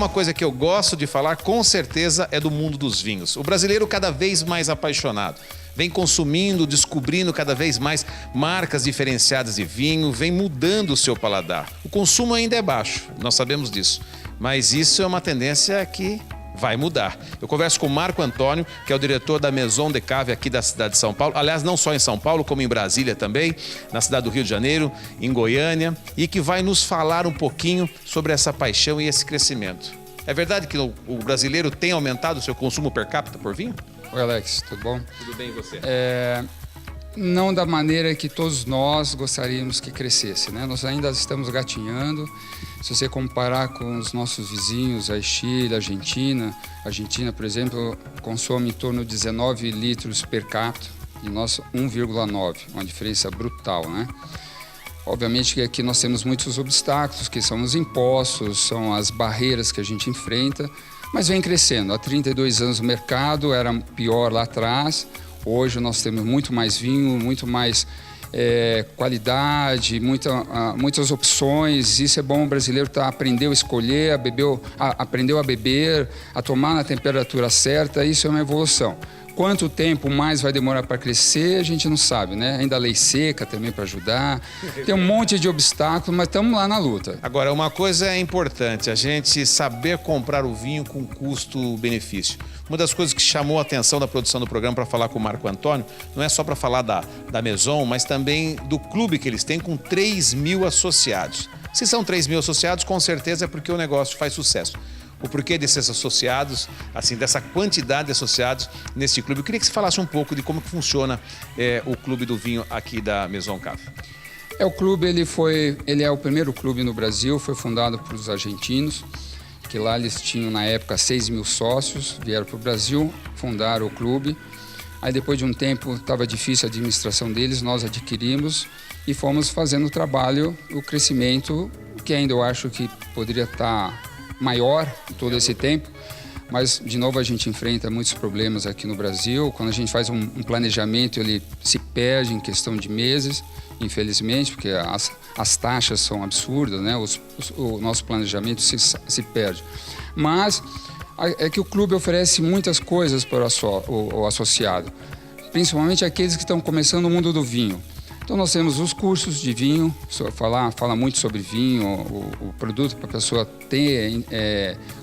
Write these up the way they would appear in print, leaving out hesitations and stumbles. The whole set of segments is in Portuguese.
uma coisa que eu gosto de falar, com certeza, é do mundo dos vinhos. O brasileiro cada vez mais apaixonado. Vem consumindo, descobrindo cada vez mais marcas diferenciadas de vinho, vem mudando o seu paladar. O consumo ainda é baixo, nós sabemos disso. Mas isso é uma tendência que vai mudar. Eu converso com o Marco Antônio, que é o diretor da Maison de Cave aqui da cidade de São Paulo. Aliás, não só em São Paulo, como em Brasília também, na cidade do Rio de Janeiro, em Goiânia, e que vai nos falar um pouquinho sobre essa paixão e esse crescimento. É verdade que o brasileiro tem aumentado o seu consumo per capita por vinho? Oi, Alex, tudo bom? Tudo bem, e você? Não da maneira que todos nós gostaríamos que crescesse, né? Nós ainda estamos gatinhando. Se você comparar com os nossos vizinhos, a Chile, a Argentina, por exemplo, consome em torno de 19 litros per capita e nós 1,9, uma diferença brutal, né? Obviamente que aqui nós temos muitos obstáculos, que são os impostos, são as barreiras que a gente enfrenta, mas vem crescendo. Há 32 anos o mercado era pior lá atrás. Hoje nós temos muito mais vinho, muito mais qualidade, muitas opções. Isso é bom, o brasileiro aprendeu a escolher, aprendeu a beber, a tomar na temperatura certa. Isso é uma evolução. Quanto tempo mais vai demorar para crescer, a gente não sabe, né? Ainda a lei seca também para ajudar. Tem um monte de obstáculos, mas estamos lá na luta. Agora, uma coisa é importante, a gente saber comprar o vinho com custo-benefício. Uma das coisas que chamou a atenção da produção do programa para falar com o Marco Antônio, não é só para falar da Maison, mas também do clube que eles têm com 3 mil associados. Se são 3 mil associados, com certeza é porque o negócio faz sucesso. O porquê desses associados, assim, dessa quantidade de associados nesse clube. Eu queria que você falasse um pouco de como que funciona o clube do vinho aqui da Maison Cave. O clube ele é o primeiro clube no Brasil, foi fundado por os argentinos, que lá eles tinham na época 6 mil sócios, vieram para o Brasil, fundaram o clube. Aí depois de um tempo estava difícil a administração deles, nós adquirimos e fomos fazendo o trabalho, o crescimento, que ainda eu acho que poderia estar maior todo esse tempo, mas de novo a gente enfrenta muitos problemas aqui no Brasil. Quando a gente faz um planejamento, ele se perde em questão de meses, infelizmente, porque as taxas são absurdas, né? O nosso planejamento se perde. Mas é que o clube oferece muitas coisas para o associado, principalmente aqueles que estão começando no mundo do vinho. Então nós temos os cursos de vinho, fala muito sobre vinho, o produto para a pessoa ter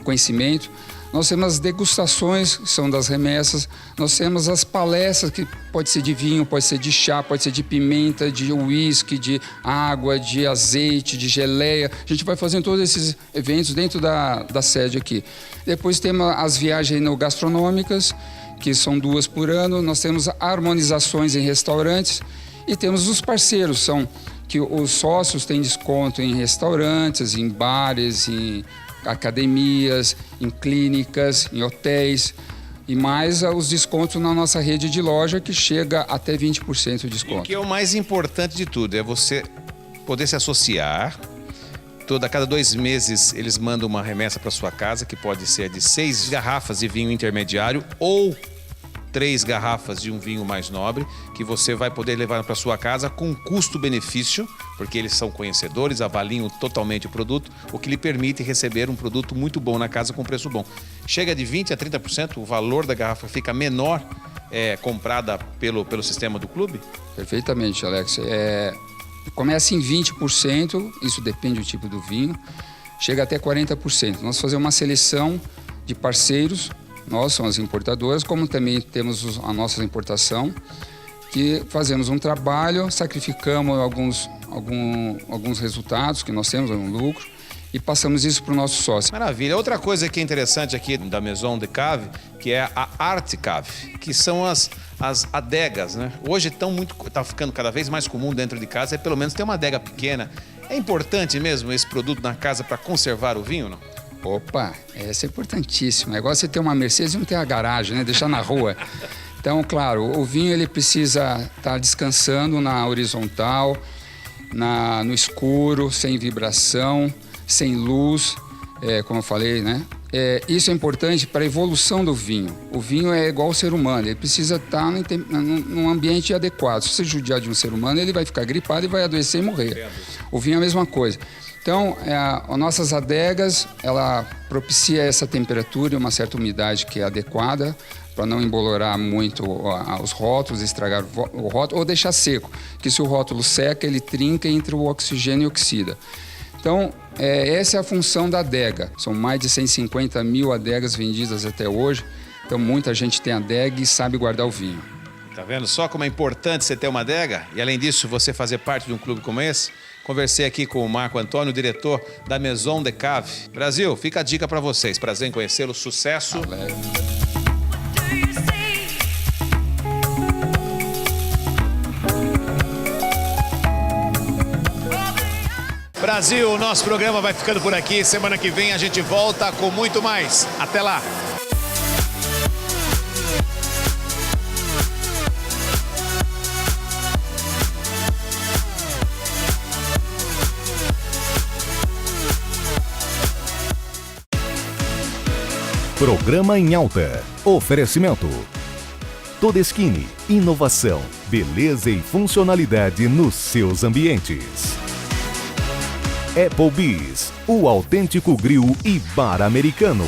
conhecimento. Nós temos as degustações, que são das remessas. Nós temos as palestras, que pode ser de vinho, pode ser de chá, pode ser de pimenta, de uísque, de água, de azeite, de geleia. A gente vai fazendo todos esses eventos dentro da sede aqui. Depois temos as viagens gastronômicas, que são 2 por ano. Nós temos harmonizações em restaurantes. E temos os parceiros, são que os sócios têm desconto em restaurantes, em bares, em academias, em clínicas, em hotéis. E mais os descontos na nossa rede de loja, que chega até 20% de desconto. E o que é o mais importante de tudo, é você poder se associar. A cada 2 meses eles mandam uma remessa para sua casa, que pode ser de 6 garrafas de vinho intermediário ou 3 garrafas de um vinho mais nobre, que você vai poder levar para sua casa com custo-benefício, porque eles são conhecedores, avaliam totalmente o produto, o que lhe permite receber um produto muito bom na casa com preço bom. Chega de 20% a 30%, o valor da garrafa fica menor, comprada pelo sistema do clube? Perfeitamente, Alex. Começa em 20%, isso depende do tipo do vinho, chega até 40%. Nós fazemos uma seleção de parceiros. Nós somos as importadoras, como também temos a nossa importação, que fazemos um trabalho, sacrificamos alguns resultados que nós temos, um lucro, e passamos isso para o nosso sócio. Maravilha. Outra coisa que é interessante aqui da Maison de Cave, que é a Arte Cave, que são as adegas, né? Hoje tá ficando cada vez mais comum dentro de casa, pelo menos ter uma adega pequena. É importante mesmo esse produto na casa para conservar o vinho, não? Opa, essa é importantíssima. É igual você ter uma Mercedes e não ter a garagem, né? Deixar na rua. Então, claro, o vinho ele precisa estar descansando na horizontal, no escuro, sem vibração, sem luz, como eu falei, né? Isso é importante para a evolução do vinho. O vinho é igual ao ser humano, ele precisa estar num ambiente adequado. Se você judiar de um ser humano, ele vai ficar gripado e vai adoecer e morrer. O vinho é a mesma coisa. Então, as nossas adegas, ela propicia essa temperatura e uma certa umidade que é adequada para não embolorar muito os rótulos, estragar o rótulo ou deixar seco, que se o rótulo seca, ele trinca e entra o oxigênio e oxida. Então, essa é a função da adega. São mais de 150 mil adegas vendidas até hoje. Então, muita gente tem adega e sabe guardar o vinho. Tá vendo só como é importante você ter uma adega? E além disso, você fazer parte de um clube como esse? Conversei aqui com o Marco Antônio, diretor da Maison de Cave. Brasil, fica a dica para vocês. Prazer em conhecê-lo, sucesso. Brasil, o nosso programa vai ficando por aqui. Semana que vem a gente volta com muito mais. Até lá! Programa em Alta. Oferecimento. Todeskine. Inovação, beleza e funcionalidade nos seus ambientes. Applebee's, o autêntico grill e bar americano.